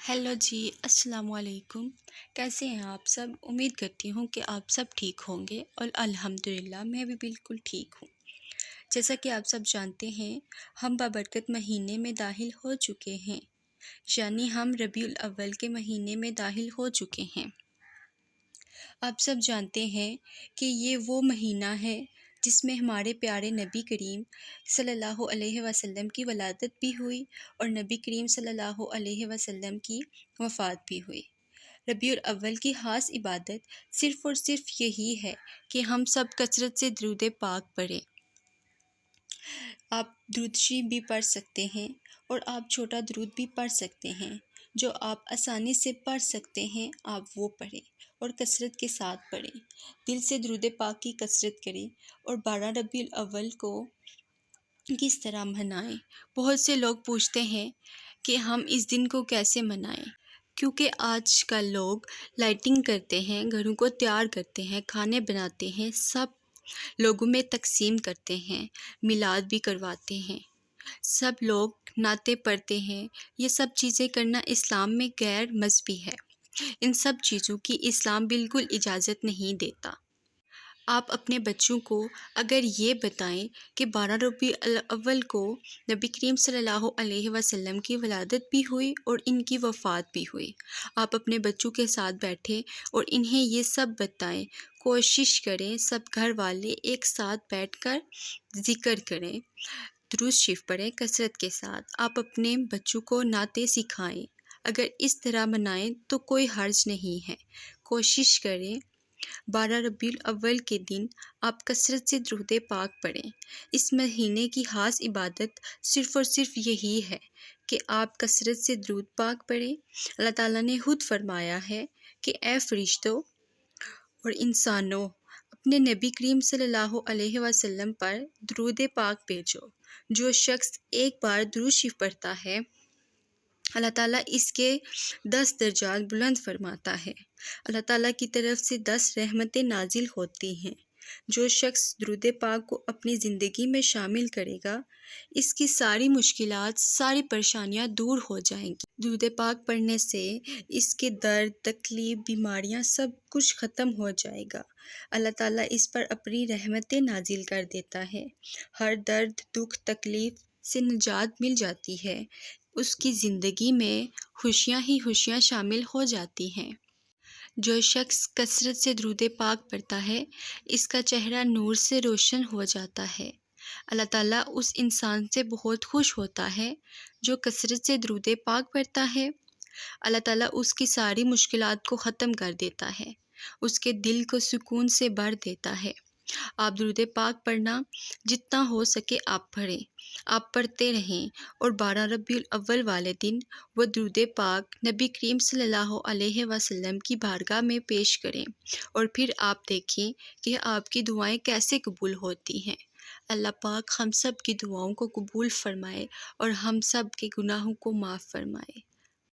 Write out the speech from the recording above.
Hello جی، السلام علیکم۔ کیسے ہیں آپ سب؟ امید کرتی ہوں کہ آپ سب ٹھیک ہوں گے اور الحمدللہ میں بھی بالکل ٹھیک ہوں۔ جیسا کہ آپ سب جانتے ہیں، ہم بابرکت مہینے میں داخل ہو چکے ہیں، یعنی ہم ربیع الاول کے مہینے میں داخل ہو چکے ہیں۔ آپ سب جانتے ہیں کہ یہ وہ مہینہ ہے جس میں ہمارے پیارے نبی کریم صلی اللہ علیہ وسلم کی ولادت بھی ہوئی اور نبی کریم صلی اللہ علیہ وسلم کی وفات بھی ہوئی۔ ربیع الاول کی خاص عبادت صرف اور صرف یہی ہے کہ ہم سب کثرت سے درود پاک پڑھیں۔ آپ درود شریف بھی پڑھ سکتے ہیں اور آپ چھوٹا درود بھی پڑھ سکتے ہیں۔ جو آپ آسانی سے پڑھ سکتے ہیں آپ وہ پڑھیں اور کثرت کے ساتھ پڑھیں۔ دل سے درود پاک کی کثرت کریں اور 12 ربیع الاول کو کس طرح منائیں۔ بہت سے لوگ پوچھتے ہیں کہ ہم اس دن کو کیسے منائیں، کیونکہ آج کل لوگ لائٹنگ کرتے ہیں، گھروں کو تیار کرتے ہیں، کھانے بناتے ہیں، سب لوگوں میں تقسیم کرتے ہیں، میلاد بھی کرواتے ہیں، سب لوگ نعتیں پڑھتے ہیں۔ یہ سب چیزیں کرنا اسلام میں غیر مذہبی ہے۔ ان سب چیزوں کی اسلام بالکل اجازت نہیں دیتا۔ آپ اپنے بچوں کو اگر یہ بتائیں کہ 12 ربیع الاول کو نبی کریم صلی اللہ علیہ وسلم کی ولادت بھی ہوئی اور ان کی وفات بھی ہوئی، آپ اپنے بچوں کے ساتھ بیٹھیں اور انہیں یہ سب بتائیں۔ کوشش کریں سب گھر والے ایک ساتھ بیٹھ کر ذکر کریں، درود شریف پڑھیں کثرت کے ساتھ۔ آپ اپنے بچوں کو نعتیں سکھائیں۔ اگر اس طرح منائیں تو کوئی حرج نہیں ہے۔ کوشش کریں 12 ربیع الاول کے دن آپ کثرت سے درود پاک پڑھیں۔ اس مہینے کی خاص عبادت صرف اور صرف یہی ہے کہ آپ کثرت سے درود پاک پڑھیں۔ اللہ تعالیٰ نے خود فرمایا ہے کہ اے فرشتوں اور انسانوں، اپنے نبی کریم صلی اللہ علیہ وسلم پر درود پاک بھیجو۔ جو شخص ایک بار درود شریف پڑھتا ہے، اللہ تعالیٰ اس کے 10 درجات بلند فرماتا ہے۔ اللہ تعالیٰ کی طرف سے 10 رحمتیں نازل ہوتی ہیں۔ جو شخص درود پاک کو اپنی زندگی میں شامل کرے گا، اس کی ساری مشکلات، ساری پریشانیاں دور ہو جائیں گی۔ درود پاک پڑھنے سے اس کے درد، تکلیف، بیماریاں سب کچھ ختم ہو جائے گا۔ اللہ تعالیٰ اس پر اپنی رحمتیں نازل کر دیتا ہے۔ ہر درد، دکھ، تکلیف سے نجات مل جاتی ہے۔ اس کی زندگی میں خوشیاں ہی خوشیاں شامل ہو جاتی ہیں۔ جو شخص کثرت سے درود پاک پڑھتا ہے، اس کا چہرہ نور سے روشن ہو جاتا ہے۔ اللہ تعالیٰ اس انسان سے بہت خوش ہوتا ہے جو کثرت سے درود پاک پڑھتا ہے۔ اللہ تعالیٰ اس کی ساری مشکلات کو ختم کر دیتا ہے، اس کے دل کو سکون سے بھر دیتا ہے۔ آپ درود پاک پڑھنا جتنا ہو سکے آپ پڑھیں، آپ پڑھتے رہیں اور 12 ربیع الاول والے دن وہ درود پاک نبی کریم صلی اللہ علیہ وسلم کی بارگاہ میں پیش کریں اور پھر آپ دیکھیں کہ آپ کی دعائیں کیسے قبول ہوتی ہیں۔ اللہ پاک ہم سب کی دعاؤں کو قبول فرمائے اور ہم سب کے گناہوں کو معاف فرمائے۔